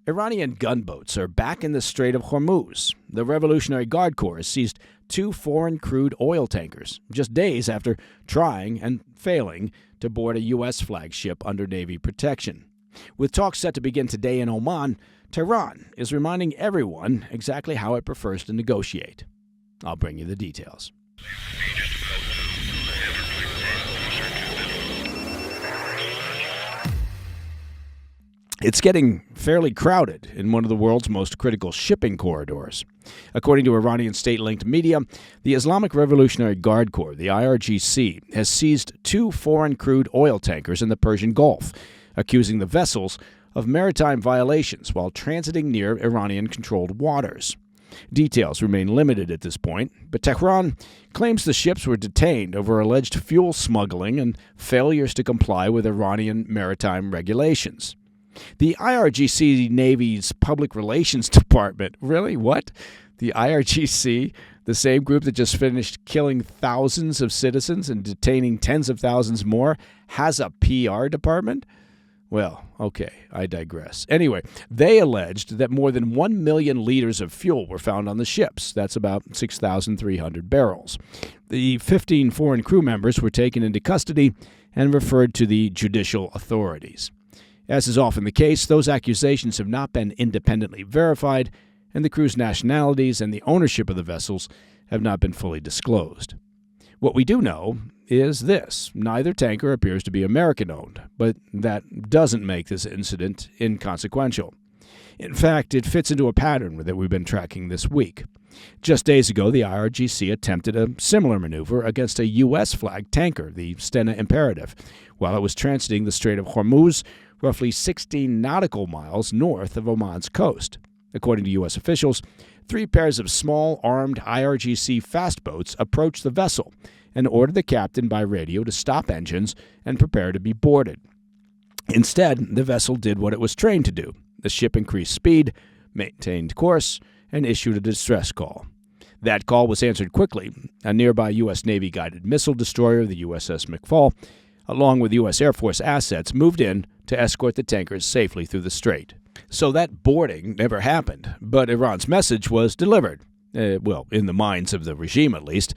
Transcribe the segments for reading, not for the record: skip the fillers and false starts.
Iranian gunboats are back in the Strait of Hormuz. The Revolutionary Guard Corps has seized 2 foreign crude oil tankers just days after trying and failing to board a U.S. flagship under Navy protection. With talks set to begin today in Oman, Tehran is reminding everyone exactly how it prefers to negotiate. I'll bring you the details. It's getting fairly crowded in one of the world's most critical shipping corridors. According to Iranian state-linked media, the Islamic Revolutionary Guard Corps, the IRGC, has seized 2 foreign crude oil tankers in the Persian Gulf, accusing the vessels of maritime violations while transiting near Iranian-controlled waters. Details remain limited at this point, but Tehran claims the ships were detained over alleged fuel smuggling and failures to comply with Iranian maritime regulations. The IRGC Navy's Public Relations Department, really? What? The IRGC, the same group that just finished killing thousands of citizens and detaining tens of thousands more, has a PR department? Well, okay, I digress. Anyway, they alleged that more than 1 million liters of fuel were found on the ships. That's about 6,300 barrels. The 15 foreign crew members were taken into custody and referred to the judicial authorities. As is often the case, those accusations have not been independently verified, and the crew's nationalities and the ownership of the vessels have not been fully disclosed. What we do know is this: neither tanker appears to be American-owned, but that doesn't make this incident inconsequential. In fact, it fits into a pattern that we've been tracking this week. Just days ago, the IRGC attempted a similar maneuver against a U.S.-flagged tanker, the Stena Imperative, while it was transiting the Strait of Hormuz, roughly 16 nautical miles north of Oman's coast. According to U.S. officials, 3 pairs of small, armed IRGC fast boats approached the vessel and ordered the captain by radio to stop engines and prepare to be boarded. Instead, the vessel did what it was trained to do. The ship increased speed, maintained course, and issued a distress call. That call was answered quickly. A nearby U.S. Navy-guided missile destroyer, the USS McFall, along with U.S. Air Force assets, moved in to escort the tankers safely through the strait. So that boarding never happened, but Iran's message was delivered. Well, in the minds of the regime at least.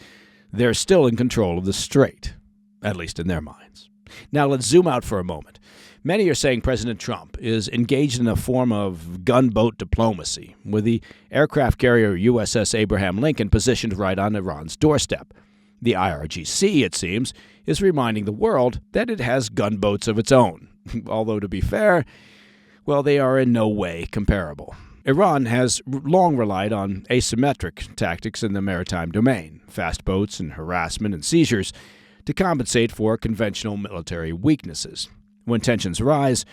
They're still in control of the strait, at least in their minds. Now let's zoom out for a moment. Many are saying President Trump is engaged in a form of gunboat diplomacy, with the aircraft carrier USS Abraham Lincoln positioned right on Iran's doorstep. The IRGC, it seems, is reminding the world that it has gunboats of its own. Although, to be fair, well, they are in no way comparable. Iran has long relied on asymmetric tactics in the maritime domain, fast boats and harassment and seizures, to compensate for conventional military weaknesses. When tensions rise,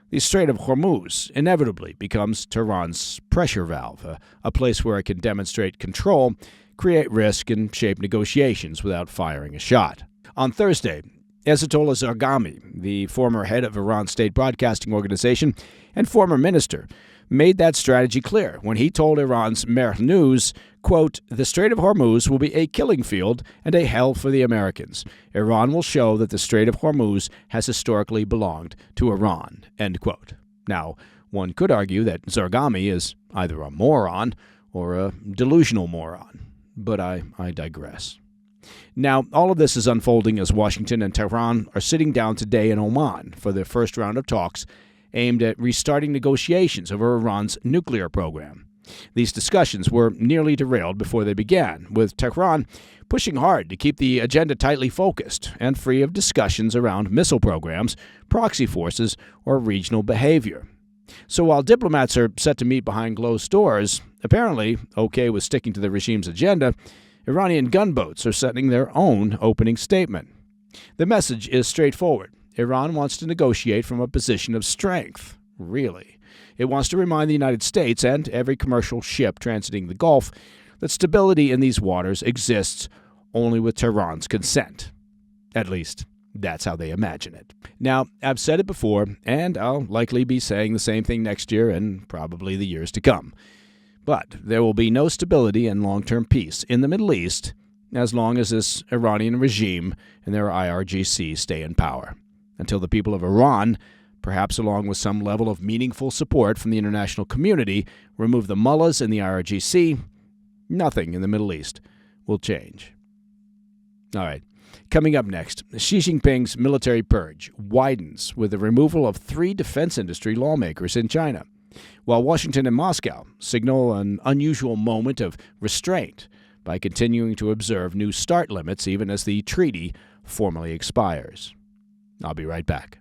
the Strait of Hormuz inevitably becomes Tehran's pressure valve, a place where it can demonstrate control, create risk, and shape negotiations without firing a shot. On Thursday, Ayatollah Zarghami, the former head of Iran's state broadcasting organization and former minister, made that strategy clear when he told Iran's Mehr News, quote, "The Strait of Hormuz will be a killing field and a hell for the Americans. Iran will show that the Strait of Hormuz has historically belonged to Iran," end quote. Now, one could argue that Zarghami is either a moron or a delusional moron, but I digress. Now, all of this is unfolding as Washington and Tehran are sitting down today in Oman for their first round of talks aimed at restarting negotiations over Iran's nuclear program. These discussions were nearly derailed before they began, with Tehran pushing hard to keep the agenda tightly focused and free of discussions around missile programs, proxy forces, or regional behavior. So while diplomats are set to meet behind closed doors, apparently okay with sticking to the regime's agenda, Iranian gunboats are setting their own opening statement. The message is straightforward. Iran wants to negotiate from a position of strength. Really. It wants to remind the United States and every commercial ship transiting the Gulf that stability in these waters exists only with Tehran's consent. At least, that's how they imagine it. Now, I've said it before, and I'll likely be saying the same thing next year and probably the years to come. But there will be no stability and long-term peace in the Middle East as long as this Iranian regime and their IRGC stay in power. Until the people of Iran perhaps along with some level of meaningful support from the international community, remove the mullahs and the IRGC, nothing in the Middle East will change. All right. Coming up next, Xi Jinping's military purge widens with the removal of 3 defense industry lawmakers in China, while Washington and Moscow signal an unusual moment of restraint by continuing to observe new start limits even as the treaty formally expires. I'll be right back.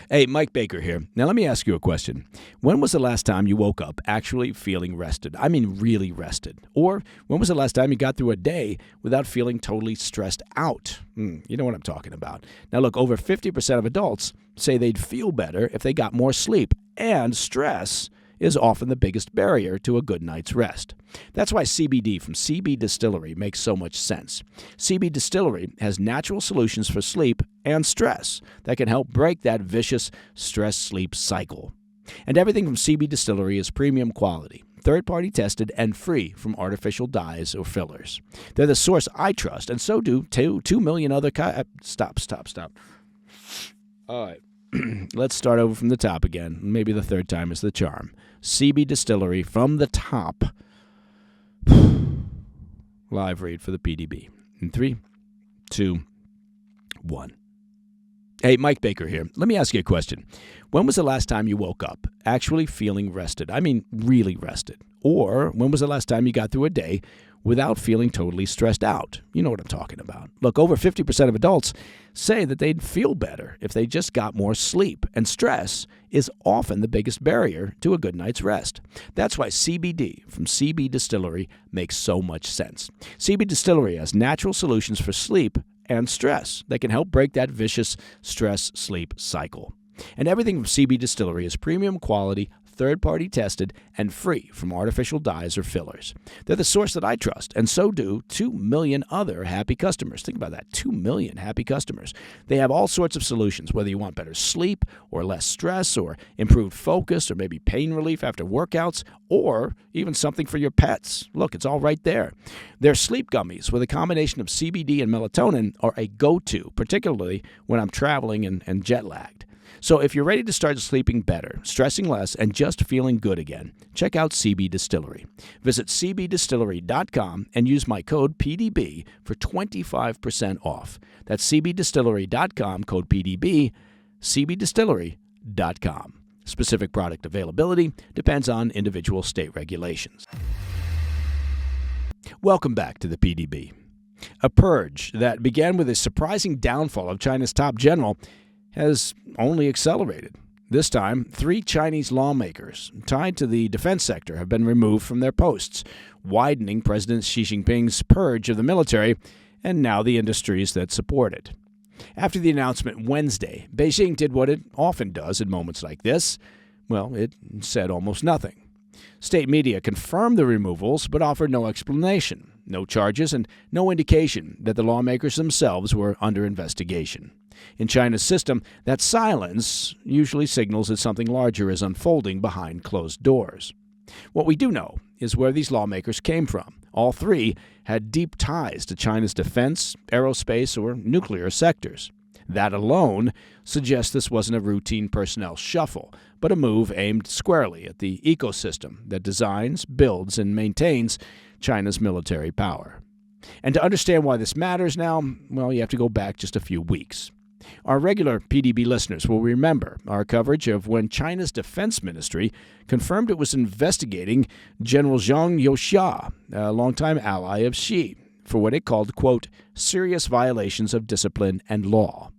Hey, Mike Baker here. Now let me ask you a question. When was the last time you woke up actually feeling rested? I mean really rested. Or when was the last time you got through a day without feeling totally stressed out? You know what I'm talking about. Now look, over 50% of adults say they'd feel better if they got more sleep, and stress is often the biggest barrier to a good night's rest. That's why CBD from CB Distillery makes so much sense. CB Distillery has natural solutions for sleep and stress that can help break that vicious stress-sleep cycle. And everything from CB Distillery is premium quality, third-party tested, and free from artificial dyes or fillers. They're the source I trust, and so do 2 million other Stop. All right. Let's start over from the top again. Maybe the third time is the charm. CB Distillery from the top. Live read for the PDB. In 3, 2, 1. Hey, Mike Baker here. Let me ask you a question. When was the last time you woke up actually feeling rested? I mean really rested. Or when was the last time you got through a day without feeling totally stressed out? You know what I'm talking about. Look, over 50% of adults say that they'd feel better if they just got more sleep, and stress is often the biggest barrier to a good night's rest. That's why CBD from CB Distillery makes so much sense. CB Distillery has natural solutions for sleep and stress that can help break that vicious stress-sleep cycle. And everything from CB Distillery is premium quality, third-party tested, and free from artificial dyes or fillers. They're the source that I trust, and so do 2 million other happy customers. Think about that, 2 million happy customers. They have all sorts of solutions, whether you want better sleep or less stress or improved focus or maybe pain relief after workouts or even something for your pets. Look, it's all right there. Their sleep gummies with a combination of CBD and melatonin are a go-to, particularly when I'm traveling and jet-lagged. So if you're ready to start sleeping better, stressing less, and just feeling good again, check out CB Distillery. Visit cbdistillery.com and use my code PDB for 25% off. That's cbdistillery.com, code PDB, cbdistillery.com. Specific product availability depends on individual state regulations. Welcome back to the PDB. A purge that began with a surprising downfall of China's top general has only accelerated. This time, 3 Chinese lawmakers tied to the defense sector have been removed from their posts, widening President Xi Jinping's purge of the military and now the industries that support it. After the announcement Wednesday, Beijing did what it often does in moments like this. Well, it said almost nothing. State media confirmed the removals but offered no explanation, no charges, and no indication that the lawmakers themselves were under investigation. In China's system, that silence usually signals that something larger is unfolding behind closed doors. What we do know is where these lawmakers came from. All 3 had deep ties to China's defense, aerospace, or nuclear sectors. That alone suggests this wasn't a routine personnel shuffle, but a move aimed squarely at the ecosystem that designs, builds, and maintains China's military power. And to understand why this matters now, well, you have to go back just a few weeks. Our regular PDB listeners will remember our coverage of when China's defense ministry confirmed it was investigating General Zhang Youxia, a longtime ally of Xi, for what it called, quote, serious violations of discipline and law.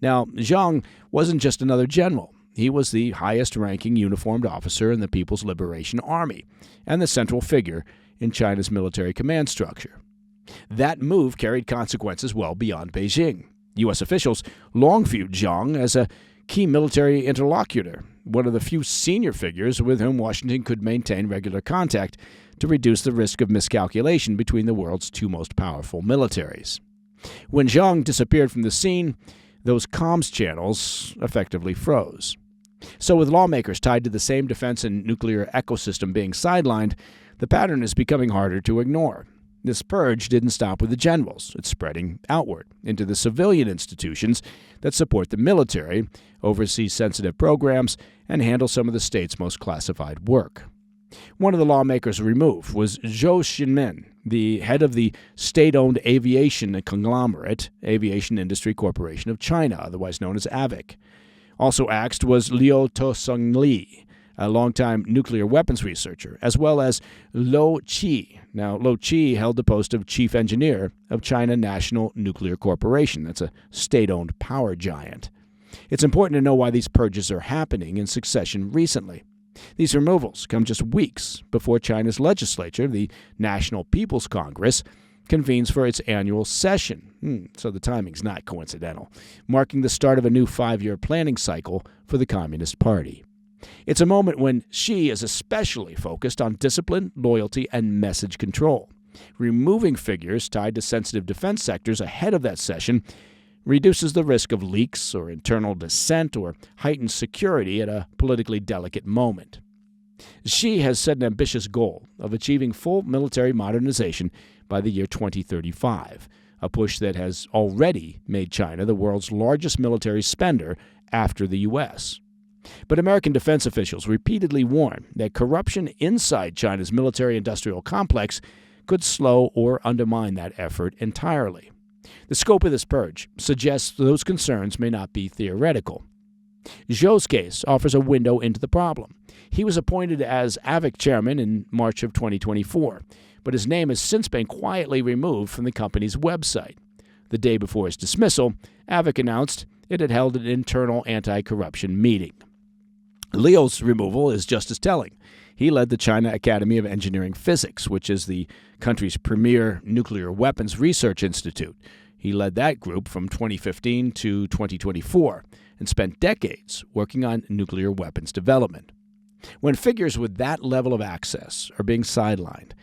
Now, Zhang wasn't just another general. He was the highest-ranking uniformed officer in the People's Liberation Army and the central figure in China's military command structure. That move carried consequences well beyond Beijing. U.S. officials long viewed Zhang as a key military interlocutor, one of the few senior figures with whom Washington could maintain regular contact to reduce the risk of miscalculation between the world's 2 most powerful militaries. When Zhang disappeared from the scene, those comms channels effectively froze. So with lawmakers tied to the same defense and nuclear ecosystem being sidelined, the pattern is becoming harder to ignore. This purge didn't stop with the generals. It's spreading outward into the civilian institutions that support the military, oversee sensitive programs, and handle some of the state's most classified work. One of the lawmakers removed was Zhou Xinmin, the head of the state-owned aviation conglomerate, Aviation Industry Corporation of China, otherwise known as AVIC. Also axed was Liu Tosungli, a longtime nuclear weapons researcher, as well as Luo Qi. Now, Luo Qi held the post of chief engineer of China National Nuclear Corporation. That's a state-owned power giant. It's important to know why these purges are happening in succession recently. These removals come just weeks before China's legislature, the National People's Congress, convenes for its annual session. So the timing's not coincidental, marking the start of a new 5-year planning cycle for the Communist Party. It's a moment when Xi is especially focused on discipline, loyalty, and message control. Removing figures tied to sensitive defense sectors ahead of that session reduces the risk of leaks or internal dissent or heightened security at a politically delicate moment. Xi has set an ambitious goal of achieving full military modernization by the year 2035, a push that has already made China the world's largest military spender after the U.S. But American defense officials repeatedly warn that corruption inside China's military-industrial complex could slow or undermine that effort entirely. The scope of this purge suggests those concerns may not be theoretical. Zhou's case offers a window into the problem. He was appointed as AVIC chairman in March of 2024, but his name has since been quietly removed from the company's website. The day before his dismissal, AVIC announced it had held an internal anti-corruption meeting. Liu's removal is just as telling. He led the China Academy of Engineering Physics, which is the country's premier nuclear weapons research institute. He led that group from 2015 to 2024 and spent decades working on nuclear weapons development. When figures with that level of access are being sidelined,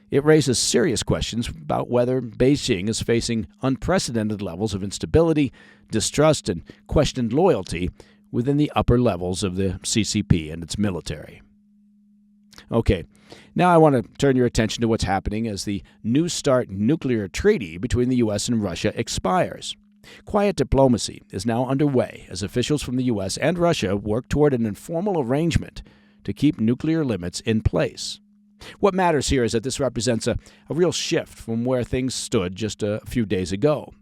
it raises serious questions about whether Beijing is facing unprecedented levels of instability, distrust, and questioned loyalty within the upper levels of the CCP and its military. Okay, now I want to turn your attention to what's happening as the New START nuclear treaty between the U.S. and Russia expires. Quiet diplomacy is now underway as officials from the U.S. and Russia work toward an informal arrangement to keep nuclear limits in place. What matters here is that this represents a real shift from where things stood just a few days ago.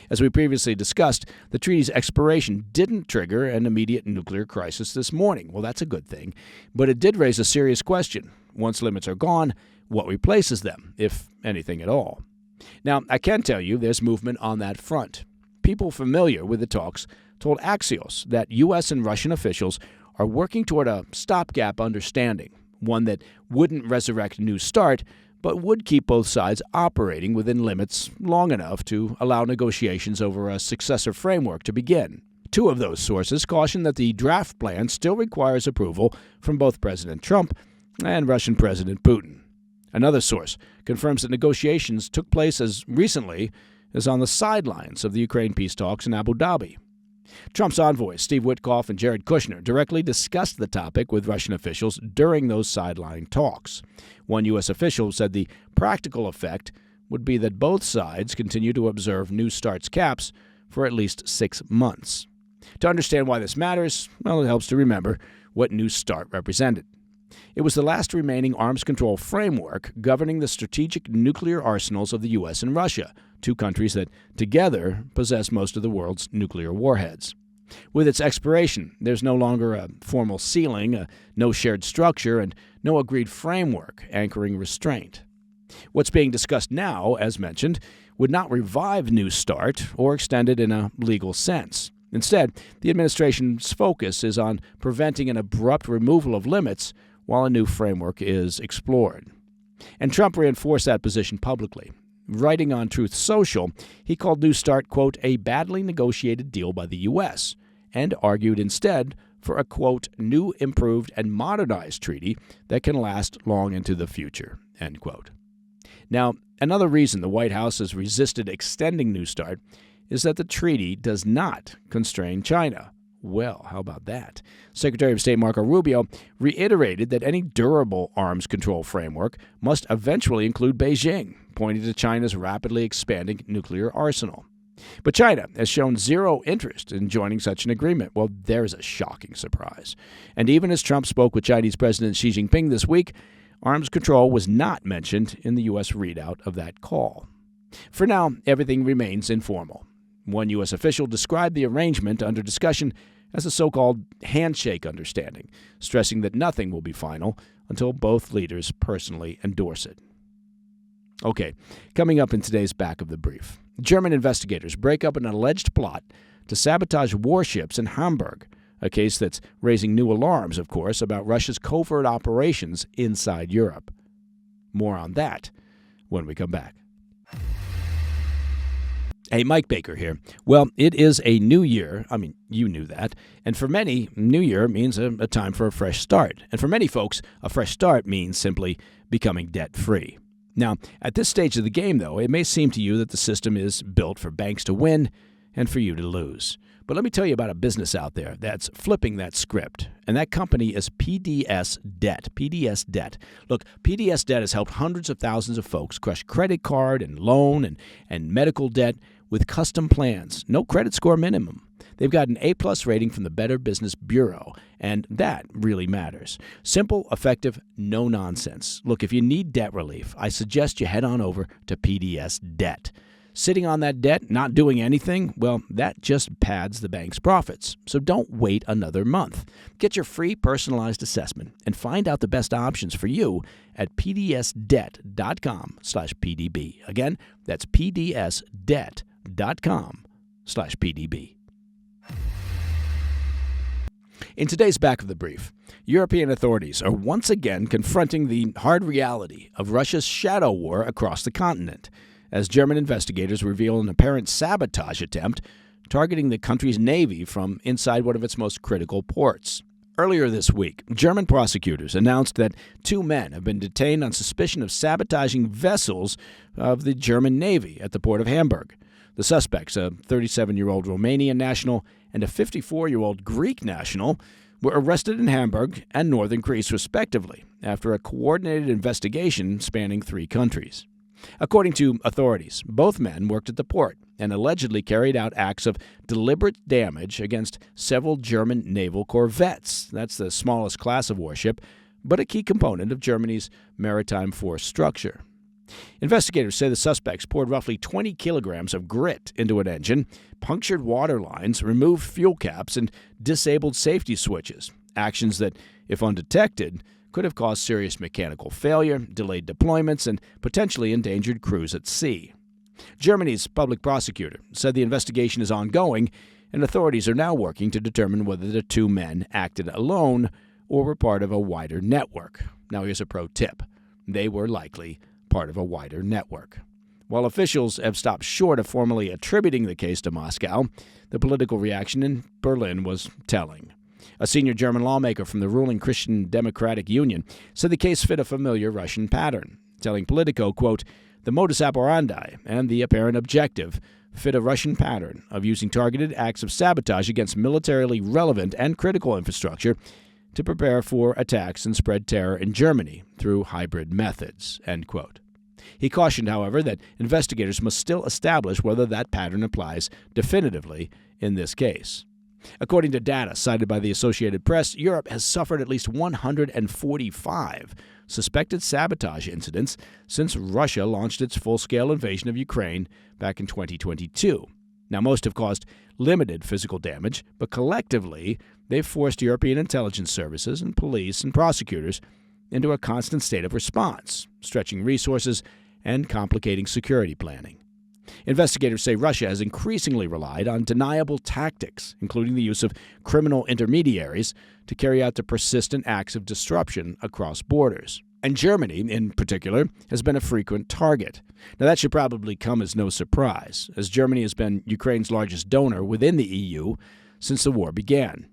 As we previously discussed, the treaty's expiration didn't trigger an immediate nuclear crisis this morning. Well, that's a good thing. But it did raise a serious question. Once limits are gone, what replaces them, if anything at all? Now, I can tell you there's movement on that front. People familiar with the talks told Axios that U.S. and Russian officials are working toward a stopgap understanding, one that wouldn't resurrect New START, but would keep both sides operating within limits long enough to allow negotiations over a successor framework to begin. Two of those sources caution that the draft plan still requires approval from both President Trump and Russian President Putin. Another source confirms that negotiations took place as recently as on the sidelines of the Ukraine peace talks in Abu Dhabi. Trump's envoys, Steve Witkoff and Jared Kushner, directly discussed the topic with Russian officials during those sideline talks. One U.S. official said the practical effect would be that both sides continue to observe New START's caps for at least 6 months. To understand why this matters, well, it helps to remember what New START represented. It was the last remaining arms control framework governing the strategic nuclear arsenals of the U.S. and Russia, two countries that together possess most of the world's nuclear warheads. With its expiration, there's no longer a formal ceiling, no shared structure, and no agreed framework anchoring restraint. What's being discussed now, as mentioned, would not revive New START or extend it in a legal sense. Instead, the administration's focus is on preventing an abrupt removal of limits while a new framework is explored. And Trump reinforced that position publicly. Writing on Truth Social, he called New START, quote, a badly negotiated deal by the U.S., and argued instead for a, quote, new, improved, and modernized treaty that can last long into the future, end quote. Now, another reason the White House has resisted extending New START is that the treaty does not constrain China, well. How about that? Secretary of State Marco Rubio reiterated that any durable arms control framework must eventually include Beijing, pointing to China's rapidly expanding nuclear arsenal. But China has shown zero interest in joining such an agreement. Well, there's a shocking surprise. And even as Trump spoke with Chinese President Xi Jinping this week, arms control was not mentioned in the U.S. readout of that call. For now, everything remains informal. One U.S. official described the arrangement under discussion as a so-called handshake understanding, stressing that nothing will be final until both leaders personally endorse it. Okay, coming up in today's Back of the Brief, German investigators break up an alleged plot to sabotage warships in Hamburg, a case that's raising new alarms, of course, about Russia's covert operations inside Europe. More on that when we come back. Hey, Mike Baker here. Well, it is a new year. I mean, you knew that. And for many, new year means a time for a fresh start. And for many folks, a fresh start means simply becoming debt-free. Now, at this stage of the game, though, it may seem to you that the system is built for banks to win and for you to lose. But let me tell you about a business out there that's flipping that script, and that company is PDS Debt. PDS Debt. Look, PDS Debt has helped hundreds of thousands of folks crush credit card and loan and medical debt with custom plans, no credit score minimum. They've got an A-plus rating from the Better Business Bureau, and that really matters. Simple, effective, no nonsense. Look, if you need debt relief, I suggest you head on over to PDS Debt. Sitting on that debt, not doing anything, well, that just pads the bank's profits. So don't wait another month. Get your free personalized assessment and find out the best options for you at pdsdebt.com/PDB. Again, that's pdsdebt.com/PDB. In today's Back of the Brief, European authorities are once again confronting the hard reality of Russia's shadow war across the continent, as German investigators reveal an apparent sabotage attempt targeting the country's navy from inside one of its most critical ports. Earlier this week, German prosecutors announced that 2 men have been detained on suspicion of sabotaging vessels of the German Navy at the port of Hamburg. The suspects, a 37-year-old Romanian national and a 54-year-old Greek national, were arrested in Hamburg and northern Greece, respectively, after a coordinated investigation spanning 3 countries. According to authorities, both men worked at the port and allegedly carried out acts of deliberate damage against several German naval corvettes. That's the smallest class of warship, but a key component of Germany's maritime force structure. Investigators say the suspects poured roughly 20 kilograms of grit into an engine, punctured water lines, removed fuel caps, and disabled safety switches, actions that, if undetected, could have caused serious mechanical failure, delayed deployments, and potentially endangered crews at sea. Germany's public prosecutor said the investigation is ongoing, and authorities are now working to determine whether the 2 men acted alone or were part of a wider network. Now here's a pro tip. They were likely part of a wider network. While officials have stopped short of formally attributing the case to Moscow, the political reaction in Berlin was telling. A senior German lawmaker from the ruling Christian Democratic Union said the case fit a familiar Russian pattern, telling Politico, quote, "The modus operandi and the apparent objective fit a Russian pattern of using targeted acts of sabotage against militarily relevant and critical infrastructure to prepare for attacks and spread terror in Germany through hybrid methods," end quote. He cautioned, however, that investigators must still establish whether that pattern applies definitively in this case. According to data cited by the Associated Press, Europe has suffered at least 145 suspected sabotage incidents since Russia launched its full-scale invasion of Ukraine back in 2022. Now, most have caused limited physical damage, but collectively, they've forced European intelligence services and police and prosecutors into a constant state of response, stretching resources and complicating security planning. Investigators say Russia has increasingly relied on deniable tactics, including the use of criminal intermediaries, to carry out the persistent acts of disruption across borders. And Germany, in particular, has been a frequent target. Now, that should probably come as no surprise, as Germany has been Ukraine's largest donor within the EU since the war began.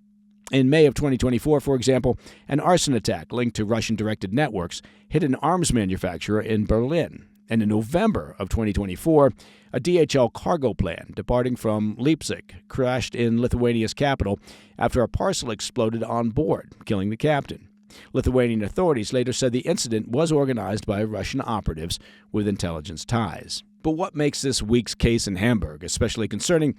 In May of 2024, for example, an arson attack linked to Russian-directed networks hit an arms manufacturer in Berlin, And in November of 2024, a DHL cargo plane departing from Leipzig crashed in Lithuania's capital after a parcel exploded on board, killing the captain. Lithuanian authorities later said the incident was organized by Russian operatives with intelligence ties. But what makes this week's case in Hamburg especially concerning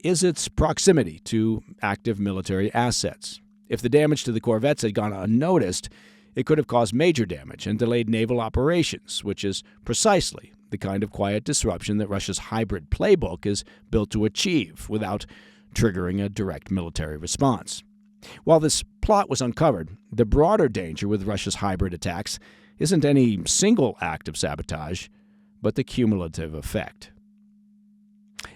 is its proximity to active military assets. If the damage to the corvettes had gone unnoticed, it could have caused major damage and delayed naval operations, which is precisely the kind of quiet disruption that Russia's hybrid playbook is built to achieve without triggering a direct military response. While this plot was uncovered, the broader danger with Russia's hybrid attacks isn't any single act of sabotage, but the cumulative effect.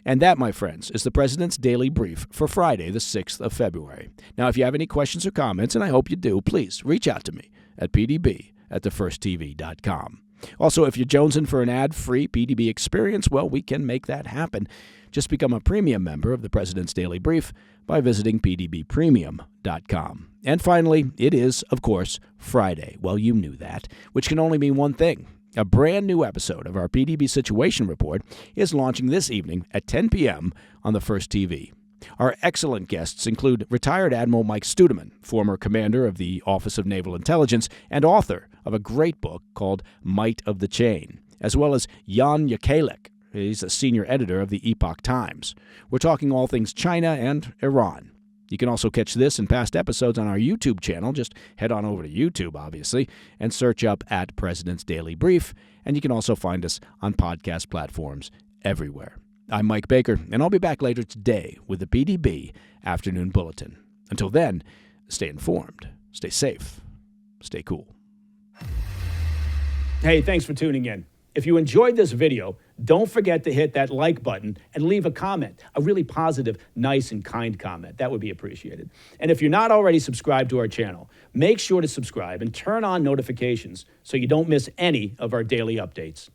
And that, my friends, is the President's Daily Brief for Friday, the 6th of February. Now, if you have any questions or comments, and I hope you do, please reach out to me at pdb@thefirsttv.com. Also, if you're jonesing for an ad-free PDB experience, well, we can make that happen. Just become a premium member of the President's Daily Brief by visiting pdbpremium.com. And finally, it is, of course, Friday. Well, you knew that, which can only mean one thing. A brand new episode of our PDB Situation Report is launching this evening at 10 p.m. on the First TV. Our excellent guests include retired Admiral Mike Studeman, former commander of the Office of Naval Intelligence and author of a great book called Might of the Chain, as well as Jan Jekielek. He's a senior editor of the Epoch Times. We're talking all things China and Iran. You can also catch this and past episodes on our YouTube channel. Just head on over to YouTube, obviously, and search up at President's Daily Brief. And you can also find us on podcast platforms everywhere. I'm Mike Baker, and I'll be back later today with the PDB Afternoon Bulletin. Until then, stay informed, stay safe, stay cool. Hey, thanks for tuning in. If you enjoyed this video, don't forget to hit that like button and leave a comment, a really positive, nice, and kind comment. That would be appreciated. And if you're not already subscribed to our channel, make sure to subscribe and turn on notifications so you don't miss any of our daily updates.